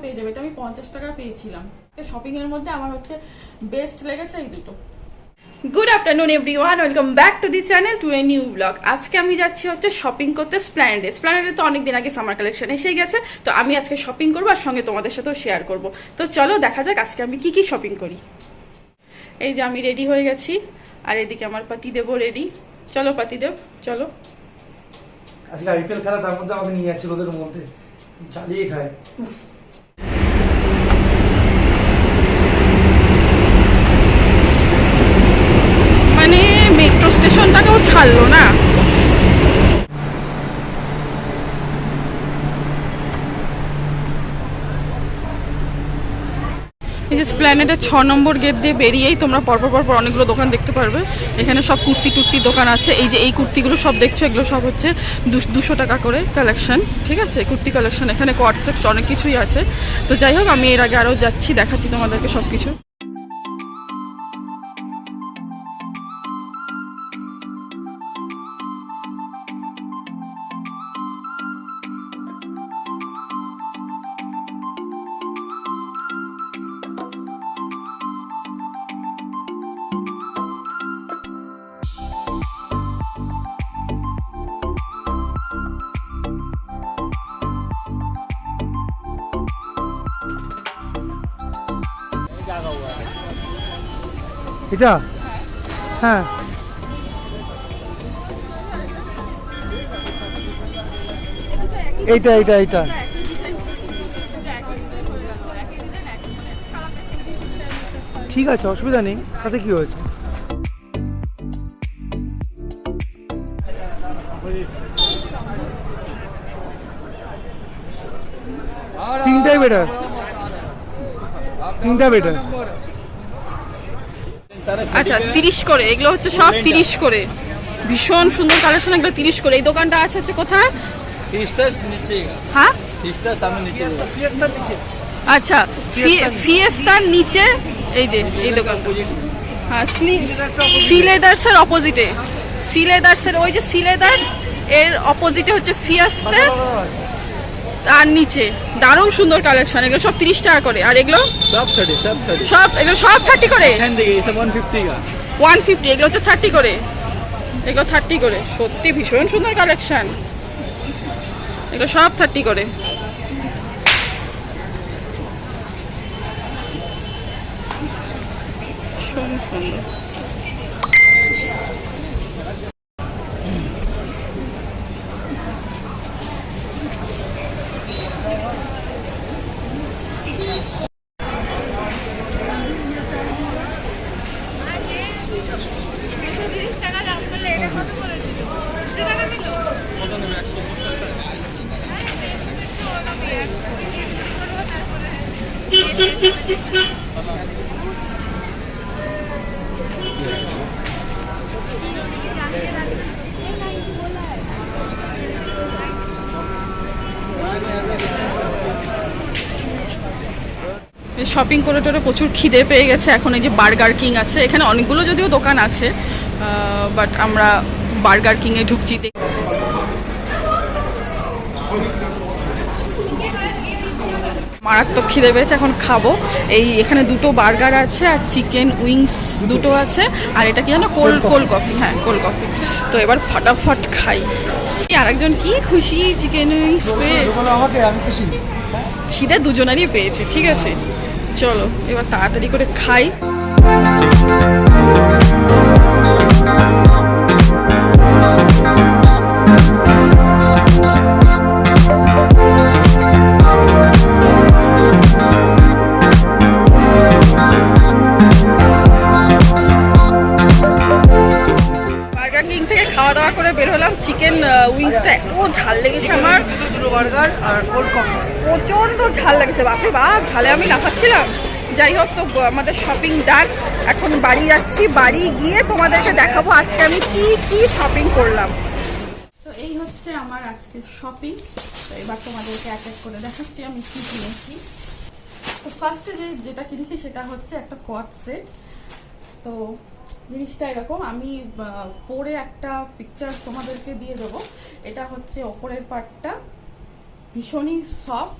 পেয়ে যাবে। এটা আমি 50 টাকা পেয়েছিলাম। শপিং এর মধ্যে আমার হচ্ছে বেস্ট লেগেছে এই দুটো। Good afternoon everyone, welcome back to the channel to a new blog. আজকে আমি যাচ্ছি হচ্ছে শপিং করতে স্প্ল্যানেডে। স্প্ল্যানেডে তো অনেকদিন আগে সামার কালেকশন এসে গেছে, তো আমি আজকে শপিং করবো আর সঙ্গে তোমাদের সাথেও শেয়ার করব। তো চলো দেখা যাক আজকে আমি কি কি শপিং করি। এই যে আমি রেডি হয়ে গেছি, আর এদিকে আমার পাতিদেবও রেডি। চলো পাতিদেব চলো। আজকে আইপিএল খেলা, তার মধ্যে আমাকে নিয়ে যাচ্ছিল ওদের মধ্যে, জ্বালিয়ে খায়। মানে মেট্রো স্টেশনটাকেও ছাড়লো না। এই যে স্প্ল্যানেডের 6 নম্বর গেট দিয়ে বেরিয়েই তোমরা পরপর অনেকগুলো দোকান দেখতে পারবে। এখানে সব কুর্তি টুর্তি দোকান আছে। এই যে এই কুর্তিগুলো সব দেখছো, এগুলো সব হচ্ছে 200 টাকা করে কালেকশন, ঠিক আছে? কুর্তি কালেকশন, এখানে কোয়ার্ড সেট অনেক কিছুই আছে। তো যাই হোক, আমি এর আগে আরও যাচ্ছি, দেখাচ্ছি তোমাদেরকে সব কিছু। এটা হ্যাঁ, এইটা এইটা এইটা ঠিক আছে, অসুবিধা নেই, তাতে কি হয়েছে? তিনটাই বেটার, তিনটা বেটার। আচ্ছা 30 করে, এগুলো হচ্ছে সব 30 করে। ভীষণ সুন্দর কালেকশন, এগুলো 30 করে। এই দোকানটা আছে হচ্ছে কোথায়? হ্যাঁ আচ্ছা, ফিয়েস্তার নিচে এই যে এই দোকান। হ্যাঁ, সি লেদার্সের অপোজিটে, সি লেদার্সের ওই যে সি লেদার্স এর অপোজিটে হচ্ছে ফিয়েস্তা, তার নিচে দারুণ সুন্দর কালেকশন। এগুলো সব 30 টাকা করে। আর এগুলো সব 30, সব এগুলো সব 30 করে। 150, এগুলো হচ্ছে 30 করে, এগুলো 30 করে। সত্যি ভীষণ সুন্দর কালেকশন, এগুলো সব 30 করে। সুন্দর। শপিং করে টোরে প্রচুর খিদে পেয়ে গেছে। এখন এই যে বার্গার কিং আছে, এখানে অনেকগুলো যদিও দোকান আছে, বাট আমরা বার্গার কিংয়ে ঢুকছি। মারাত্মক খিদে পেয়েছে, এখন খাবো। এই এখানে দুটো বার্গার আছে আর চিকেন উইংস দুটো আছে, আর এটা কি জানো, কোল্ড কফি। হ্যাঁ কোল্ড কফি। তো এবার ফটাফট খাই। আরেকজন কি খুশি চিকেন উইংস পেয়ে, আমি খুশি। খিদে দুজনেরই পেয়েছে, ঠিক আছে? চলো এবার তাড়াতাড়ি করে খাই। বার্গার কিং থেকে খাওয়া দাওয়া করে বের হলাম। চিকেন উইংসটা এত ঝাল লেগেছে আমার, দুটো বার্গার আর কোল্ড কফি, প্রচন্ড ঝাল লেগেছে, বাপরে বাপ, ঝালে আমি লাফাচ্ছিলাম। যাই হোক, তো আমাদের শপিং ডান। এখন বাড়ি যাচ্ছি, বাড়ি গিয়ে তোমাদেরকে দেখাবো আজকে আমি কি কি শপিং করলাম। তো এই হচ্ছে আমার আজকে শপিং। তো এবার তোমাদেরকে এক এক করে দেখাচ্ছি আমি কি কিনেছি। তো ফার্স্টে যেটা কিনেছি সেটা হচ্ছে একটা কোয়ার্ড সেট। তো জিনিসটা এরকম, আমি পরে একটা পিকচার তোমাদেরকে দিয়ে দেবো। এটা হচ্ছে ওপরের পার্টটা, ভীষণই সফট,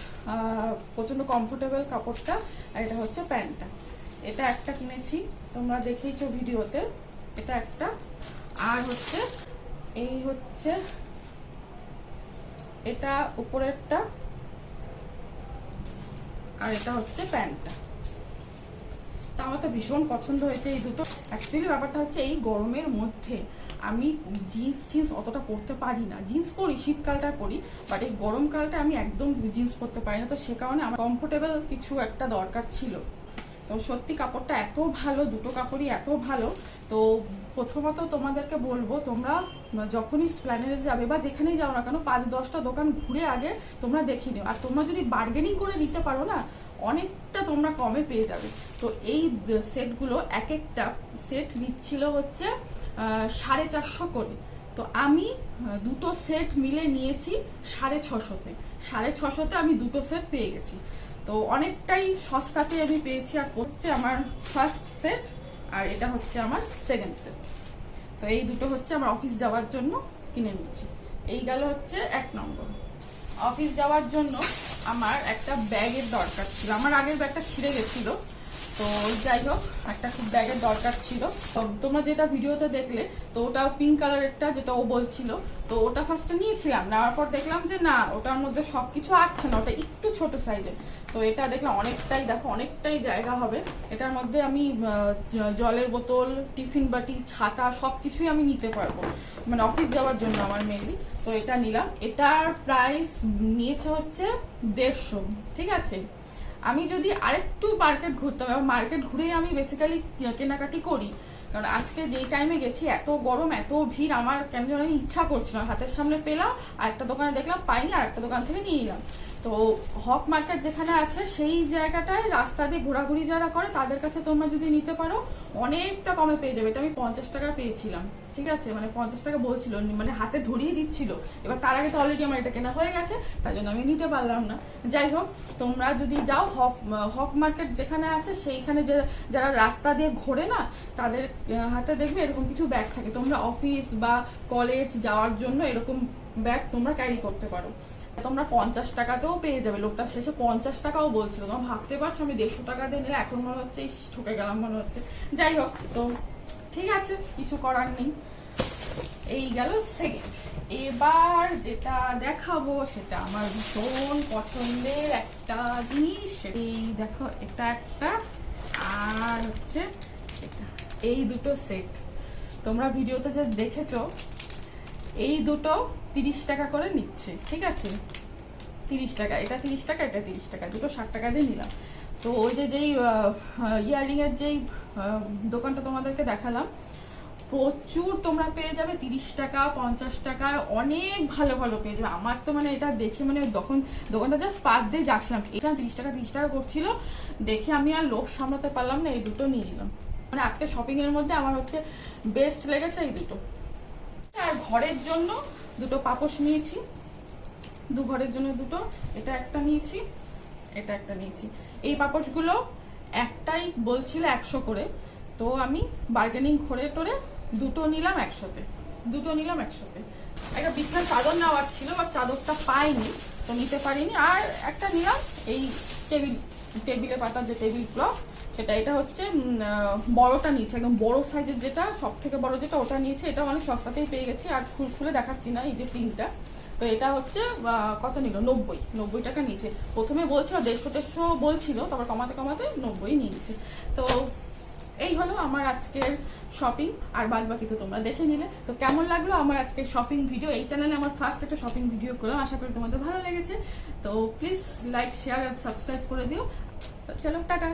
প্রচণ্ড কমফোর্টেবল কাপড়টা। আর এটা হচ্ছে প্যান্টটা, এটা একটা কিনেছি, তোমরা দেখেইছো ভিডিওতে, এটা একটা। আর হচ্ছে এই হচ্ছে এটা উপরেরটা, আর এটা হচ্ছে প্যান্টটা। তা আমার তো ভীষণ পছন্দ হয়েছে এই দুটো। অ্যাকচুয়ালি ব্যাপারটা হচ্ছে এই গরমের মধ্যে আমি জিন্স টিন্স অতটা পরতে পারি না, জিন্স পরি শীতকালটা পরি, বাট এই গরমকালটা আমি একদম জিন্স পরতে পারি না। তো সে কারণে আমার কমফোর্টেবল কিছু একটা দরকার ছিল। তো সত্যি কাপড়টা এত ভালো, দুটো কাপড়ই এত ভালো। তো প্রথমত তোমাদেরকে বলবো, তোমরা যখনই স্প্ল্যানেডে যাবে বা যেখানেই যাও না কেন 5-10টা দোকান ঘুরে আগে তোমরা দেখে নিও। আর তোমরা যদি বার্গেনিং করে নিতে পারো না, অনেকটা তোমরা কমে পেয়ে যাবে। তো এই সেটগুলো এক একটা সেট নিচ্ছিল হচ্ছে 450 করে। তো আমি দুটো সেট মিলে নিয়েছি 650-তে। 650-তে আমি দুটো সেট পেয়ে গেছি। তো অনেকটাই সস্তাতে আমি পেয়েছি। আর হচ্ছে আমার ফার্স্ট সেট, আর এটা হচ্ছে আমার সেকেন্ড সেট। তো এই দুটো হচ্ছে আমার অফিস যাওয়ার জন্য কিনে নিয়েছি। এই গেল হচ্ছে 1 নম্বর। অফিস যাওয়ার জন্য আমার একটা ব্যাগের দরকার ছিল, আমার আগের ব্যাগটা ছিঁড়ে গেছিল। তো যাই হোক, একটা খুব ব্যাগের দরকার ছিল। তো তোমরা যেটা ভিডিওতে দেখলে, তো ওটা পিঙ্ক কালারেরটা, যেটা ও বলছিল। তো ওটা ফার্স্টে নিয়েছিলাম, নেওয়ার পর দেখলাম যে না, ওটার মধ্যে সবকিছু আসছে না, ওটা একটু ছোট সাইজের। তো এটা দেখলাম অনেকটাই, দেখো অনেকটাই জায়গা হবে এটার মধ্যে। আমি জলের বোতল, টিফিন বাটি, ছাতা সবকিছুই আমি নিতে পারবো, মানে অফিস যাওয়ার জন্য আমার মেনলি। তো এটা নিলাম। এটার প্রাইস নিয়েছে হচ্ছে 150, ঠিক আছে। আমি যদি আরেকটু মার্কেট ঘুরতাম, এবং মার্কেট ঘুরেই আমি বেসিক্যালি কেনাকাটি করি, কারণ আজকে যেই টাইমে গেছি এত গরম, এত ভিড়, আমার কেন যেন ইচ্ছা করছিল। হাতের সামনে পেলাম, আর একটা দোকানে দেখলাম পাইনি, আর একটা দোকান থেকে নিয়ে নিলাম। তো হক মার্কেট যেখানে আছে সেই জায়গাটায় রাস্তা দিয়ে ঘোরাঘুরি যারা করে তাদের কাছে তোমরা যদি নিতে পারো অনেকটা কমে পেয়ে যাবে। এটা আমি 50 টাকা পেয়েছিলাম, ঠিক আছে, মানে 50 টাকা বলছিল, মানে হাতে ধরিয়ে দিচ্ছিল। এবার তার আগে তো অলরেডি আমার এটা কেনা হয়ে গেছে, তাই জন্য আমি নিতে পারলাম না। যাই হোক, তোমরা যদি যাও হক মার্কেট যেখানে আছে সেইখানে, যারা রাস্তা দিয়ে ঘোরে না, তাদের হাতে দেখবে এরকম কিছু ব্যাগ থাকে। তোমরা অফিস বা কলেজ যাওয়ার জন্য এরকম ব্যাগ তোমরা ক্যারি করতে পারো। তোমরা 50 টাকাতেও পেয়ে যাবে। লোকটা শেষে 50 টাকাও বলছিল। তোমরা ভাবতে পারছো আমি 150 টাকা দিয়ে নিলে, এখন মনে হচ্ছে ঠকে গেলাম মনে হচ্ছে। যাই হোক, তো ঠিক আছে, কিছু করার নেই। এই গেল সেকেন্ড। এবার যেটা দেখাবো সেটা আমার ভীষণ পছন্দের একটা জিনিস। এই দেখো, এটা একটা, আর হচ্ছে এটা। এই দুটো সেট তোমরা ভিডিওতে যে দেখেছো, এই দুটো 30 টাকা করে নিচ্ছে, ঠিক আছে। 30 টাকা, এটা 30 টাকা, এটা 30 টাকা, দুটো 60 টাকা দিয়ে নিলাম। তো ওই যেই ইয়াররিং এর যেই দোকানটা তোমাদেরকে দেখালাম, প্রচুর তোমরা পেয়ে যাবে 30 টাকা 50 টাকায়, অনেক ভালো ভালো পেয়ে যাবে। আমার তো মানে এটা দেখে মানে দোকানটা জাস্ট পাশ দিয়ে যাচ্ছিলাম, এটা 30 টাকা করছিল দেখে আমি আর লোভ সামলাতে পারলাম না, এই দুটো নিয়ে নিলাম। মানে আজকে শপিং এর মধ্যে আমার হচ্ছে বেস্ট লেগেছে এই দুটো। আর ঘরের জন্য দুটো পাপোশ নিয়েছি, ঘরের জন্য দুটো, এটা একটা নিয়েছি, এটা একটা নিয়েছি। এই পাপোশগুলো একটাই বলছিল 100 করে, তো আমি বার্গেনিং করে টোরে দুটো নিলাম 100-তে, একটা বিছানার চাদর নেওয়ার ছিল, বা চাদরটা পাইনি, তো নিতে পারিনি। আর একটা নিলাম এই টেবিলে পাতার যে টেবিল ক্লথ, সেটা। এটা হচ্ছে বড়টা নিয়েছে, একদম বড় সাইজের, যেটা সব থেকে বড় যেটা, ওটা নিয়েছে। এটা অনেক সস্তাতেই পেয়ে গেছি। আর খুলে দেখাচ্ছি না, এই যে পিঙ্কটা। তো এটা হচ্ছে কত নিল, 90 টাকা নিয়েছে। প্রথমে বলছিল 150 বলছিল, তারপর কমাতে 90 নিয়ে নিয়েছে। তো এই হলো আমার আজকের শপিং। আর বাদ বাকি তো তোমরা দেখে নিলে। তো কেমন লাগলো আমার আজকের শপিং ভিডিও? এই চ্যানেলে আমার ফার্স্ট একটা শপিং ভিডিও করলাম, আশা করি তোমাদের ভালো লেগেছে। তো প্লিজ লাইক, শেয়ার আর সাবস্ক্রাইব করে দিও। তো চলো, টাটা।